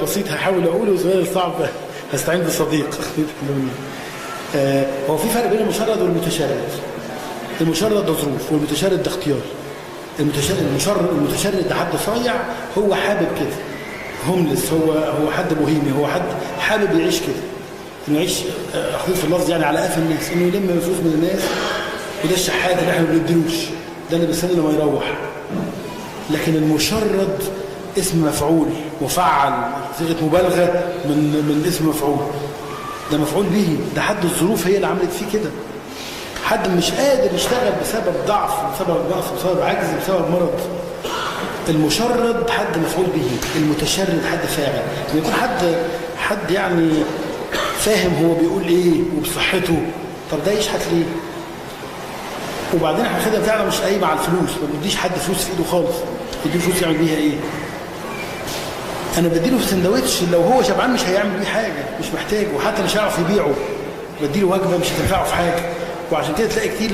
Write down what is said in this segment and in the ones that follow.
البسيط هحاول اقوله والسؤال الصعب هستعين بصديق. هو في فرق بين المشرد والمتشرد. المشرد ده ظروف والمتشرد ده اختيار. المتشرد ده حد صايع، هو حابب كده، هوملس، هو حد بوهيمي، هو حد حابب يعيش كده، انه يعيش اخذ في اللفظ يعني على قفا الناس، انه يلم فلوس من الناس، وده الشحات اللي احنا ما بنديلوش، ده اللي بيستنى لما يروح. لكن المشرد اسم مفعول مفعل، صيغه مبالغه من اسم مفعول، ده مفعول به، ده حد الظروف هي اللي عملت فيه كده، حد مش قادر يشتغل بسبب ضعف، بسبب نقص، بسبب عجز، بسبب مرض. المشرد حد مفعول به، المتشرد حد فاعل. يكون حد يعني فاهم هو بيقول ايه وبصحته، طب ده يشحت ليه؟ وبعدين احنا الخدمه بتاعنا مش قايمه على الفلوس، ما بديش حد فلوس في ايده خالص، بديه فلوس يعمل بيها ايه؟ انا بديله في سندوتش لو هو شبعان مش هيعمل بيه حاجه، مش محتاج، وحتى مش هيعرف يبيعه، بديله وجبه مش هتنفعه في حاجه. وعشان كده تلاقي كتير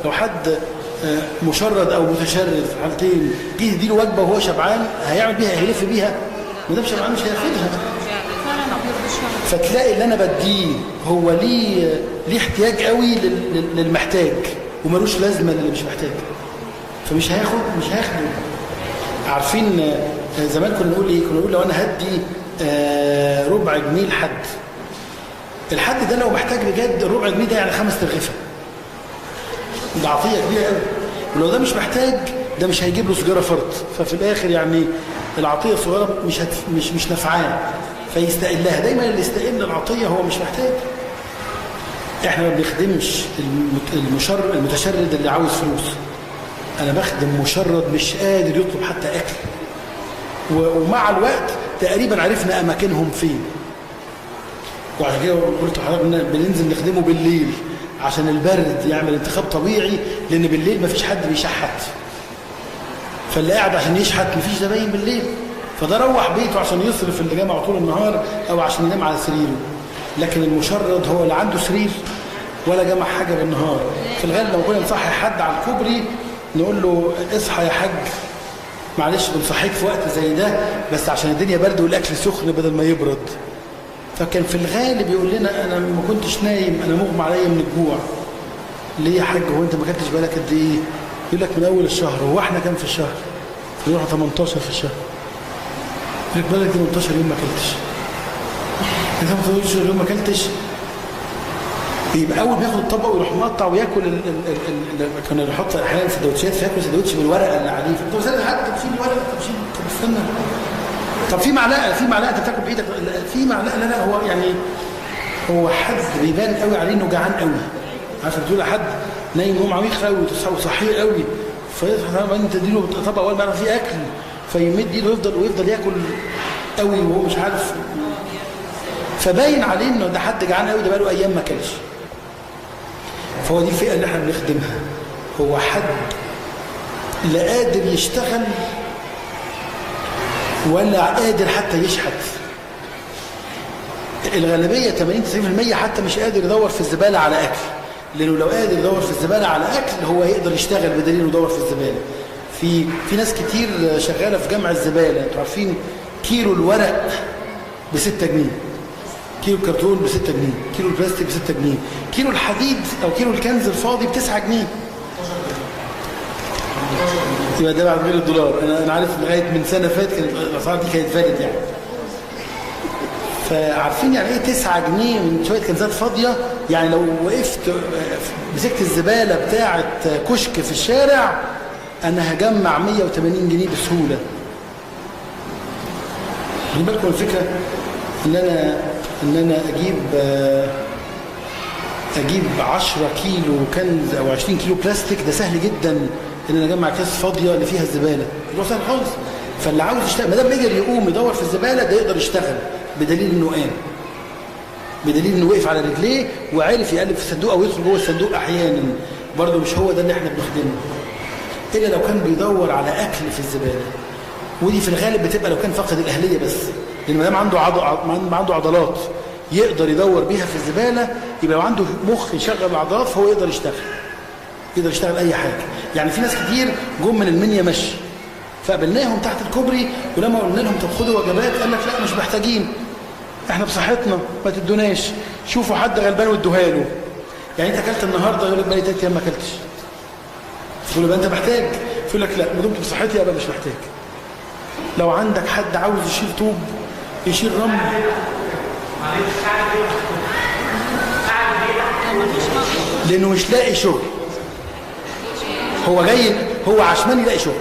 لو حد مشرد او متشرد في حالتين جه يديله وجبه وهو شبعان هيعمل بيها، هيلف بيها، ما دام شبعان مش هياخدها. فتلاقي اللي انا بديه هو ليه احتياج قوي للمحتاج، ومالوش لازمه للي مش محتاج، فمش هياخده. عارفين زمان كنا نقول ايه؟ كنا نقول لو انا هدي ربع جنيه لحد، الحد ده لو محتاج بجد الربع جنيه ده يعني 5 ترغيفه، ده عطيه كبيره قوي. ولو ده مش محتاج ده مش هيجيب له سجاره فرط، ففي الاخر يعني العطيه الصغيره مش نافعاه، فيستقلها. دايما اللي يستقل العطيه هو مش محتاج. احنا ما بنخدمش المتشرد اللي عاوز فلوس، انا بخدم مشرد مش قادر يطلب حتى اكل، ومع الوقت تقريبا عرفنا اماكنهم فين. وعشان كده قلت لحضرتك بننزل نخدمه بالليل عشان البرد يعمل انتخاب طبيعي، لان بالليل مفيش حد بيشحت، فاللي قاعد عشان يشحت مفيش زباين بالليل، فده روح بيته عشان يصرف اللي جمعه طول النهار او عشان ينام على سريره. لكن المشرد هو لا عنده سرير ولا جمع حاجه بالنهار. في الغالب لو كنا نصحي حد على الكوبري نقول له اصحى يا حاج، معلش بنصحيك في وقت زي ده بس عشان الدنيا برد والاكل سخن بدل ما يبرد. فكان في الغالب يقول لنا انا ما كنتش نايم، انا مغمى عليا من الجوع. ليه يا حاج هو انت ما كنتش بالك قد ايه؟ يقول لك من اول الشهر. هو احنا كام في الشهر؟ يروح 18 في الشهر. يقول لك بالك 18 يوم ما اكلتش. انت 18 يوم ما اكلتش، يبقى اول بياخد الطبق ويروح مقطع وياكل كنا نحط احيانا سندوتشات، فياكل سندوتش بالورقه اللي عليه. طب زي حد طب شيل الورقه، طب استنى، طب في معلقه انت بتاكل بايدك، في معلقه. لا هو يعني هو حد بيبان قوي عليه انه جعان قوي. عارف بتقول حد نايم نوم عميق قوي وصحي قوي، فيصحى انت تديله طبق اول ما يعرف فيه اكل فيمد ايده ويفضل ياكل قوي وهو مش عارف، فباين عليه انه ده حد جعان قوي، ده بقاله ايام ما اكلش. فهو دي الفئه اللي احنا بنخدمها، هو حد لا قادر يشتغل ولا قادر حتى يشحت. الغالبيه 80-90% حتى مش قادر يدور في الزباله على اكل، لانه لو قادر يدور في الزباله على اكل هو يقدر يشتغل بدليل انه يدور في الزباله. في ناس كتير شغاله في جمع الزباله. انتوا عارفين كيلو الورق ب6 جنيه، كيلو الكرتون ب6 جنيه، كيلو البلاستيك ب6 جنيه، كيلو الحديد او كيلو الكنز الفاضي ب9 جنيه. يبقى ده بعد غير الدولار. انا عارف لغايه من سنه فاتت كانت الاسعار دي كانت فارد يعني. فعارفين يعني ايه 9 جنيه من شويه كنزات فاضيه؟ يعني لو وقفت مسكت الزباله بتاعه كشك في الشارع انا هجمع 180 جنيه بسهوله. خلي بالكم الفكره ان انا اجيب 10 كيلو كنز او 20 كيلو بلاستيك، ده سهل جدا ان انا اجمع كيس فاضيه اللي فيها الزباله، ده سهل خالص. فاللي عاوز يشتغل ما دام قدر يقوم يدور في الزباله ده يقدر يشتغل، بدليل انه قام، بدليل انه وقف على رجليه وعرف يقلب في الصندوق او يدخل جوه الصندوق احيانا. برضه مش هو ده اللي احنا بنخدمه، الا لو كان بيدور على اكل في الزباله. ودي في الغالب بتبقى لو كان فقد الاهليه بس، لان ما دام عنده عضلات يقدر يدور بيها في الزباله، يبقى لو عنده مخ يشغل العضلات فهو يقدر يشتغل اي حاجه. يعني في ناس كتير جم من المنيا مشي، فقابلناهم تحت الكوبري، ولما قلنا لهم طب خدوا وجبات قال لك لا مش محتاجين، احنا بصحتنا ما تدوناش، شوفوا حد غلبان وادوها له. يعني انت اكلت النهارده يقول لك بقالي 3 ايام ما اكلتش، تقول له بقى انت محتاج، يقول لك لا ما دمت بصحتي ابقى مش محتاج. لو عندك حد عاوز يشيل طوب يشيل رمل، لانه مش لاقي شغل، هو جاي هو عشمان يلاقي شغل.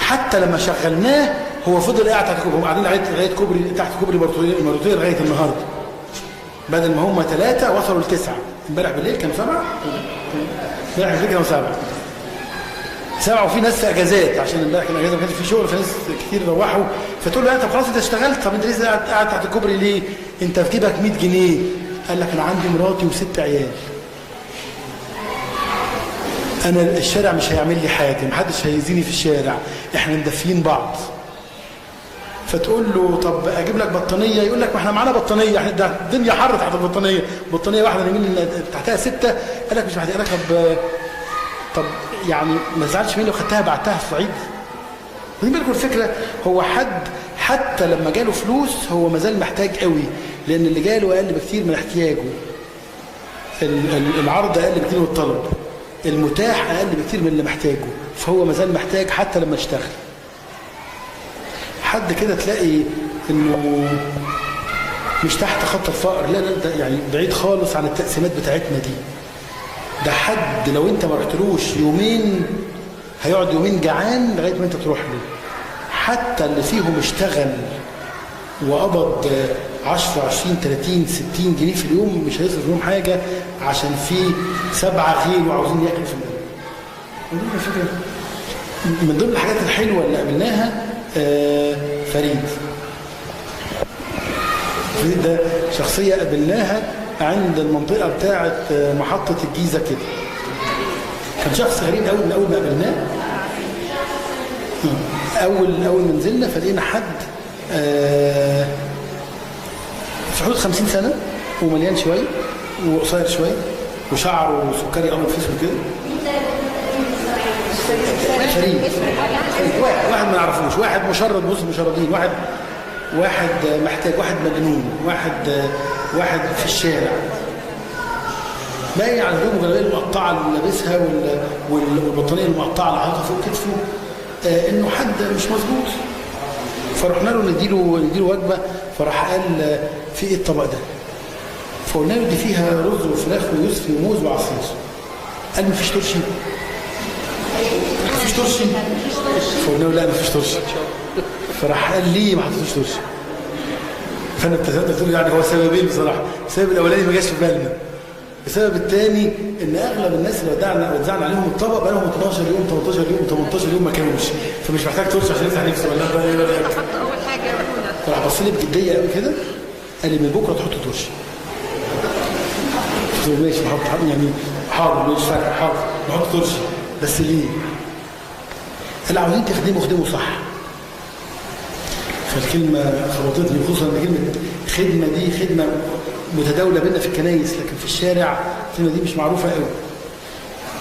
حتى لما شغلناه هو فضل قاعد تحت الكوبري، هم قاعدين لغايه كوبري تحت كوبري المرطيه لغايه النهارده، بدل ما هم 3 وصلوا ل9. امبارح بالليل كانوا 7، امبارح بالليل كانوا 7 وفي ناس في اجازات، عشان امبارح كان اجازه ما كانش في شغل، فناس كتير روحوا. فتقول له طب خلاص انت اشتغلت، طب انت لسه قاعد تحت الكوبري ليه؟ انت في جيبك 100 جنيه. قال لك انا عندي مراتي و6 عيال، انا الشارع مش هيعمل لي حاجه، محدش هيأذيني في الشارع، احنا مدفيين بعض. فتقول له طب اجيب لك بطانيه، يقول لك ما احنا معانا بطانيه، احنا ده الدنيا حر تحت البطانيه، بطانيه واحده اليمين تحتها 6، قال لك مش محتاج. قال لك طب يعني ما تزعلش مني لو خدتها بعتها في الصعيد. خدين بالكم الفكره، هو حتى لما جاله فلوس هو ما زال محتاج قوي، لان اللي جاله اقل بكتير من احتياجه، العرض اقل بكتير من الطلب، المتاح اقل بكتير من اللي محتاجه، فهو ما زال محتاج حتى لما اشتغل. حد كده تلاقي انه مش تحت خط الفقر، لا ده يعني بعيد خالص عن التقسيمات بتاعتنا دي. ده حد لو انت ما رحتلوش يومين هيقعد يومين جعان لغايه ما انت تروح له. حتى اللي فيهم اشتغل وقبض 10 20 30 60 جنيه في اليوم مش هيصرف فيهم حاجه، عشان في 7 غير وعاوزين ياكلوا في اليوم. من ضمن الحاجات الحلوه اللي قابلناها فريد ده شخصيه قابلناها عند المنطقه بتاعه محطه الجيزه كده. كان شخص غريب قوي من اول ما قابلناه. اول ما نزلنا فلقينا حد في حدود 50 سنه ومليان شويه وقصير شويه وشعره سكري ابيض في اسود كده. فريد واحد ما نعرفوش، واحد مشرد بص مشردين، واحد محتاج، واحد مجنون، واحد في الشارع باقي على هدومه الجلابيه المقطعه اللي لابسها والبطانيه المقطعه اللي حاططها فوق كتفه، انه حد مش مظبوط. فرحنا له نديله وجبه، فراح قال في ايه الطبق ده؟ فقلنا له دي فيها رز وفراخ ويوسفي وموز وعصير. قال مفيش ترشي؟ مفيش ترشي؟ فقلنا له لا مفيش ترشي. فراح قال ليه ما حطيتوش ترشي؟ فانا ابتسمت قلت له يعني هو سببين بصراحه، السبب الاولاني ما جاش في بالنا، السبب الثاني ان اغلب الناس اللي وزعنا عليهم الطبق بقى لهم 12 يوم 13 يوم 18 يوم ما كانوش، فمش محتاج ترشي عشان يفتح نفسه. ولا ده ايه رايك؟ اول حاجه راح بص لي بجديه قوي كده قال لي من بكره تحط ترشي. قلت له ماشي نحط يعني حاضر مش فارق حاضر نحط ترشي، بس ليه؟ قال عاوزين تخدموا صح. فالكلمه خبطتني، خصوصا ان كلمه خدمه دي خدمه متداوله بينا في الكنايس، لكن في الشارع الكلمه دي مش معروفه قوي.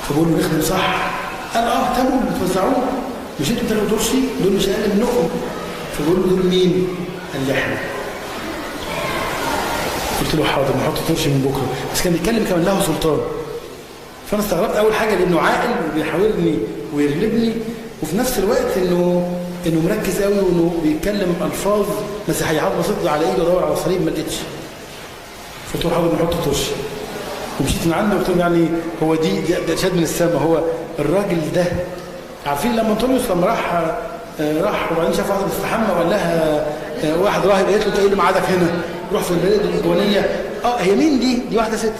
فبقول له نخدم صح. قال تمام بتوزعوه، مش انتوا بتاخدوا ترشي؟ دول مش اقل منكم. فبقول له دول مين؟ قال لي احنا. قلت له حاضر نحط ترشي من بكره، بس كان بيتكلم كمان له سلطان. فانا استغربت اول حاجه لانه عاقل وبيحاورني ويغلبني، وفي نفس الوقت انه مركز قوي وانه بيتكلم الفاظ مسيحيه. حاطط بصيت على ايده ادور على صليب ما لقيتش. قلت له حاضر نحط ترشي. ومشيت من عنده قلت له يعني هو ده شاد من السماء. هو الراجل ده عارفين لما انطونيوس لما راح وبعدين شاف واحده بتستحمى وقال لها واحد راهب قالت له انت ايه اللي معادك هنا؟ روح في البلاد الفلانيه. هي مين دي واحده ست،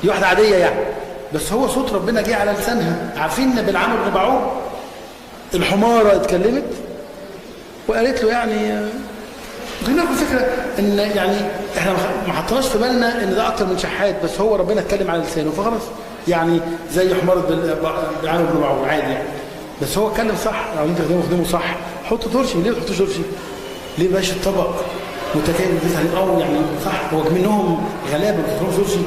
دي واحده عاديه يعني، بس هو صوت ربنا جه على لسانها. عارفين بالعام بن باعور الحماره اتكلمت وقالت له يعني خلينا لكم فكره ان يعني احنا ما حطيناش في بالنا ان ده اكتر من شحات، بس هو ربنا اتكلم على لسانه فخلاص يعني زي حماره بالعام بن باعور عادي يعني. بس هو اتكلم صح، عاوزين تخدموا صح. حطوا ترشي. ليه ما تحطوش ترشي؟ ليه بقاش الطبق متكامل يعني صح؟ هو منهم غلابه ما بتحطوش ترشي.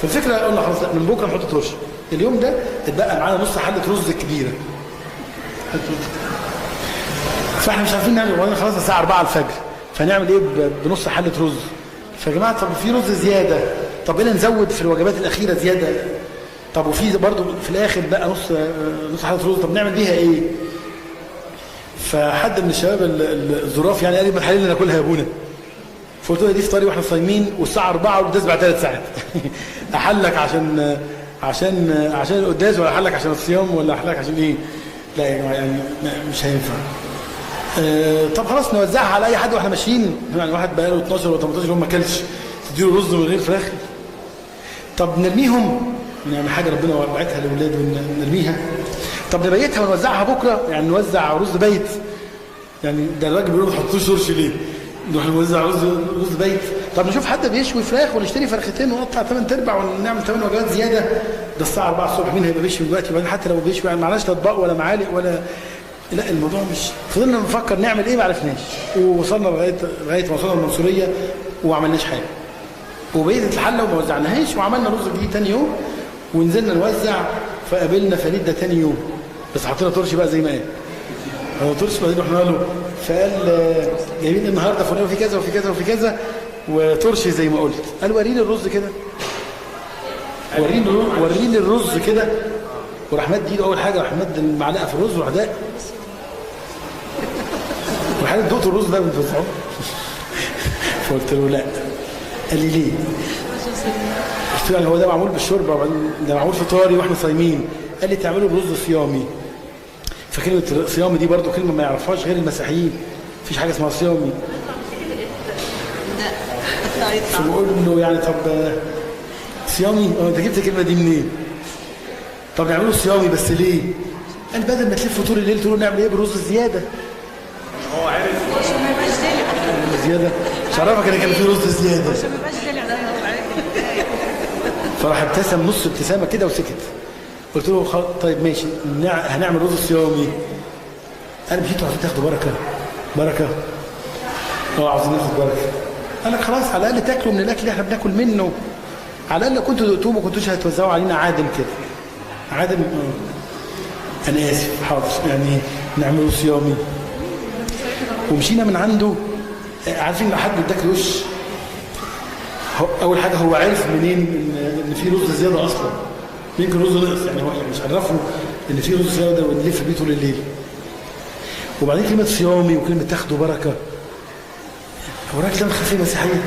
فالفكره قلنا خلاص من بكره نحط ترشي. اليوم ده اتبقى معانا نص حله رز كبيره فاحنا مش عارفين نعمل، وبعدين خلاص الساعه 4 الفجر، فنعمل ايه؟ بنص حله رز. فيا جماعه طب في رز زياده، طب ايه نزود في الوجبات الاخيره زياده، طب وفي برضه في الاخر بقى نص حله رز، طب نعمل بيها ايه؟ فحد من الشباب الظراف يعني قال لي ما تحللنا ناكلها يا ابونا. فقلت له دي فطاري واحنا صايمين والساعه 4 والقداس بعد 3 ساعات. احلك عشان القداس، ولا احلك عشان الصيام، ولا احلك عشان ايه؟ لا يا جماعه يعني مش هينفع. طب خلاص نوزعها على اي حد واحنا ماشيين، يعني واحد بقى له 12 ولا 18 يوم ما اكلش، تديله رز من غير فراخ. طب نرميهم، يعني حاجه ربنا وقعتها لاولاده ونرميها. طب نبيتها ونوزعها بكره، يعني نوزع رز بيت. يعني ده الراجل بيقول ما تحطوش شرش ليه؟ نروح نوزع رز بيت. طب نشوف حد بيشوي فراخ ونشتري فرختين ونقطع 8 ارباع ونعمل 8 وجبات زياده. ده الساعه 4 الصبح مين هيبقى بيشوي دلوقتي؟ وبعدين حتى لو بيشوي يعني معناش لا اطباق ولا معالق ولا، لا الموضوع مش، فضلنا نفكر نعمل ايه ما عرفناش، ووصلنا لغايه ما وصلنا المنصوريه وما عملناش حاجه. وبقيت الحله وما وزعناهاش، وعملنا رز جديد ثاني يوم ونزلنا نوزع. فقابلنا فريد ده ثاني يوم، بس حطينا ترش بقى زي ما قال. هو ترش بعدين رحنا له فقال جايبين النهارده فلان وفي كذا وفي كذا وفي كذا وترش زي ما قلت. قال وريني الرز كده، وريني الرز كده. وراح مد ايده اول حاجه، راح مد المعلقه في الرز وراح داق. وحالة دقت الرز ده من فزعه. فقلت له لا. قال لي ليه؟ قلت له يعني هو ده معمول بالشوربه وبعدين ده معمول فطاري واحنا صايمين. قال لي تعملوا برز صيامي. فكلمه صيامي دي برضو كلمه ما يعرفهاش غير المسيحيين، مفيش حاجه اسمها صيامي. فبقول له يعني طب صيامي؟ انت جبت الكلمه دي منين؟ طب نعمله صيامي بس ليه؟ قال بدل ما تلفوا طول الليل تقولوا نعمل ايه بالرز الزياده. هو عارف عشان ما يبقاش دلع زياده، مش عارفك ان كان في رز زياده عشان ما يبقاش دلع. فراح ابتسم نص ابتسامه كده وسكت. قلت له طيب ماشي هنعمل رز صيامي. قال مشيتوا عايزين تاخدوا بركه؟ عاوزين ناخد بركه. قال لك خلاص على الاقل تاكلوا من الاكل اللي احنا بناكل منه، على الاقل كنتوا دقتوه ما كنتوش هتوزعوا علينا عادم كده. عادم انا اسف حاضر، يعني نعمله صيامي. ومشينا من عنده. عارفين لو حد اداك وش، اول حاجه هو عارف منين ان في رز زياده اصلا، يمكن رز نقص، يعني هو مش عرفه ان في رز زياده ونلف بيه طول الليل. وبعدين كلمه صيامي وكلمه تاخدوا بركه، هو الراجل ده من خلفيه مسيحيه.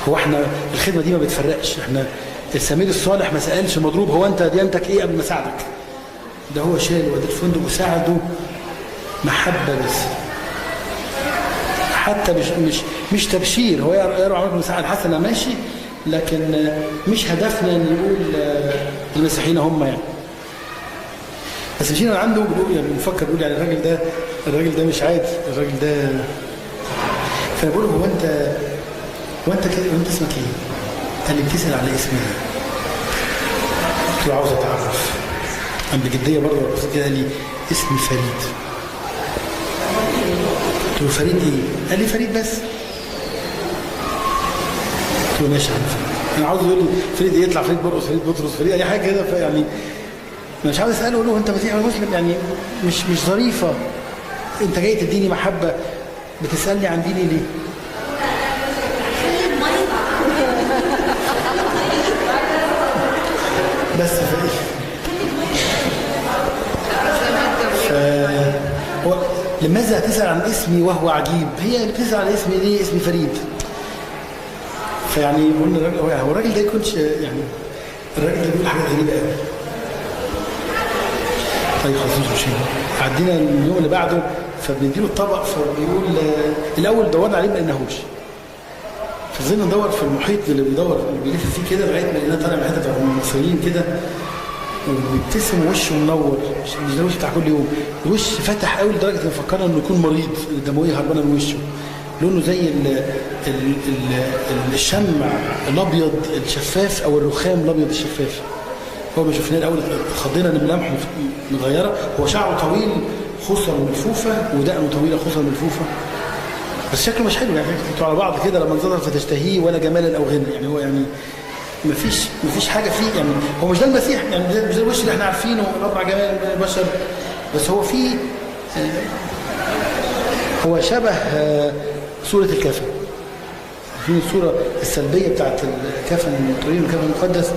هو احنا الخدمه دي ما بتفرقش، احنا السمير الصالح ما سالش مضروب هو انت ديانتك ايه قبل ما اساعدك. ده هو شال وده الفندق وساعده محبه بس، حتى مش تبشير. هو يرى عملكم مساعد حسنه ماشي، لكن مش هدفنا ان نقول المسيحيين هم يعني. بس مشينا عنده يعني بنفكر نقول يعني الراجل ده مش عادي، الراجل ده. فانا بقول له هو انت كده وانت اسمك ايه؟ قال لي بتسال على اسمي. قلت له عاوز اتعرف. قام بجديه برضه كده قال لي اسمي فريد. قلت له فريد ايه؟ قال لي فريد بس. قلت له ماشي يا عم فريد. انا عاوز يقول لي فريد ايه؟ يطلع فريد برقص، فريد بطرس، فريد اي حاجه كده. فيعني مش عاوز اساله اقول له انت مسيحي ولا مسلم، يعني مش ظريفه. انت جاي تديني محبه بتسالني عن ديني ليه؟ بس هو لماذا تسأل عن اسمي وهو عجيب؟ هي اللي بتسأل عن اسمي ليه؟ اسمي فريد. فيعني قلنا هو الراجل ده يكونش يعني الراجل ده بيقول حاجات غريبة قوي. طيب خلاص مش عدينا اليوم اللي بعده، فبنديله الطبق فبيقول الأول دورنا عليه ما لقيناهوش. فضلنا ندور في المحيط اللي بيلف فيه كده لغايه ما لقيناه طالع من حته بتاع المصريين كده وبيبتسم وشه منور، مش ده الوش بتاع كل يوم، الوش فتح قوي لدرجه ان فكرنا انه يكون مريض، الدمويه هربانه من وشه، لونه زي الشمع الابيض الشفاف او الرخام الابيض الشفاف. هو ما شفناه الاول خضينا ان ملامحه متغيره، هو شعره طويل خصر ملفوفه ودقنه طويله خصر ملفوفه، بس شكله مش حلو يعني. انتوا على بعض كده لما انظر فتشتهيه ولا جمالا او غنى، يعني هو يعني مفيش حاجه فيه، يعني هو مش ده المسيح، يعني مش ده الوش اللي احنا عارفينه الابرع جمال البشر، بس هو في هو شبه سورة الكفن. في الصورة السلبية بتاعت الكفن المطرين والكفن المقدس،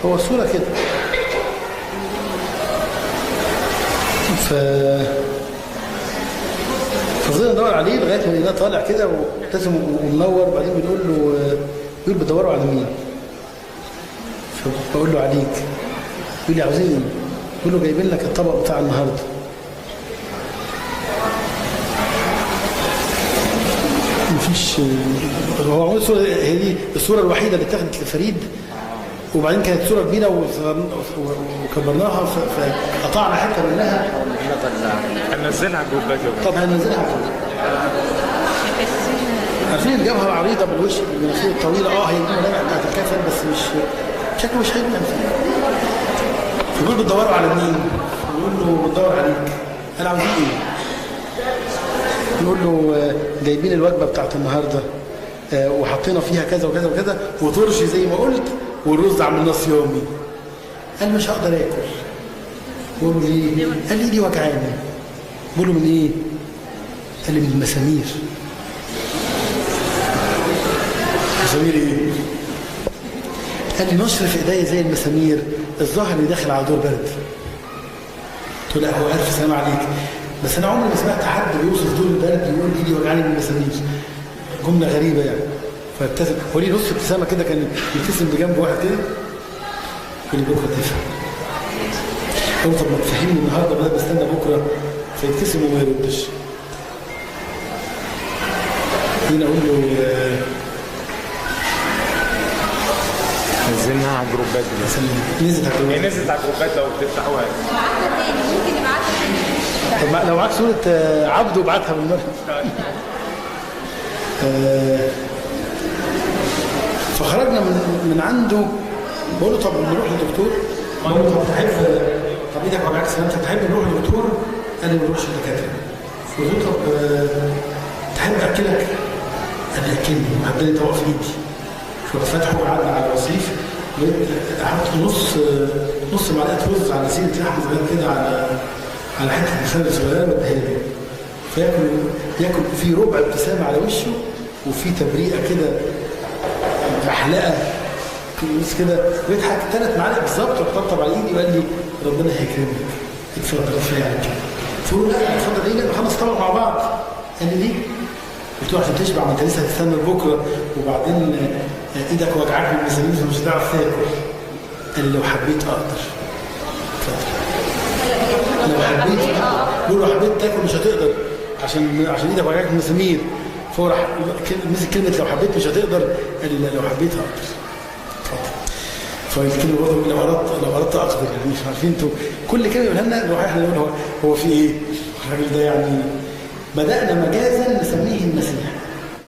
هو الصورة كده. ففضلنا ندور عليه لغاية ما لقيناه طالع كده ومبتسم ومنور، وبعدين بنقول له بيقول بتدوروا على مين؟ فبقول له عليك. يقول لي عاوزين ايه؟ بقول له جايبين لك الطبق بتاع النهارده. مفيش. هو عمل صورة، هي دي الصورة الوحيدة اللي اتخذت لفريد، وبعدين كانت صورة كبيرة وكبرناها فقطعنا حتة منها. هننزلها على الجروبات. طب هننزلها على الجروبات. عارفين الجبهة عريضة بالوش بالمناخير الطويلة، هي دي الملامح بتاعت الكفن، بس مش شكله مش حلو يعني. يقول بتدوروا على مين؟ يقول له بتدور عليك. انا عاوزين ايه؟ نقول له جايبين الوجبه بتاعت النهارده وحطينا فيها كذا وكذا وكذا وطرش زي ما قلت والرز عملناه صيامي. قال مش هقدر اكل. بقول له ليه؟ قال لي ايدي وجعاني. بقول له من ايه؟ قال لي من المسامير. مسامير ايه؟ قال لي نشر في ايديا زي المسامير، الظاهر اللي داخل على دور برد. قلت له لا، هو ألف سلام عليك، بس انا عمري ما سمعت حد بيوصف دور البرد يقول ايدي وجعاني من المسامير. جمله غريبه يعني. فابتسم، هو ليه نص ابتسامه كده، كان يبتسم بجنب واحد كده. يقول لي بكره تفهم. قلت طب ما تفهمني النهارده بدل بستنى بكره، فيبتسم وما يردش. هنا اقول له نزلناها على الجروبات دي. نزلت على الجروبات. هي نزلت على الجروبات لو بتفتحوها. ممكن يبعتها تاني. طب لو معاك صورة عبده ابعتها بالمرة. فخرجنا من عنده. بقول له طب نروح للدكتور. بقول له طب تحب، طب ايدك وجعك سلامتك، تحب نروح للدكتور؟ قال لي ما نروحش للدكاتره. قلت له طب تحب اكلك؟ قال لي اكلني، وهداني طبق في ايدي. شو فتحه وقعدنا على الرصيف، حط نص معلقه رز على سيره لحم صغير كده على حته مخلل صغيره واديها لي. فياكل في ربع ابتسامه على وشه، وفي تبريئه كده محلقه بس كده، ويضحك 3 معالق بالظبط، وطبطب على ايدي وقال لي ربنا هيكرمك، اتفضل كفايه عليك. قلت له لا اتفضل ايه، لا نخلص طبق مع بعض. قال لي ليه؟ قلت له عشان تشبع، ما انت لسه هتستنى بكره، وبعدين ايدك وجعاك من المسامير فمش هتعرف تاكل. قال لي لو حبيت اقدر. اتفضل. لو حبيت لو حبيت تاكل مش هتقدر عشان ايدك وجعاك من المسامير. فهو راح مسك كلمه لو حبيت مش هتقدر، قال لي لو حبيت اقدر. فالكلمه برضه لو اردت اقدر، يعني مش عارفين انتوا كل كلمه يقولها لنا نروح احنا نقول هو في ايه؟ الراجل ده يعني بدانا مجازا نسميه المسيح.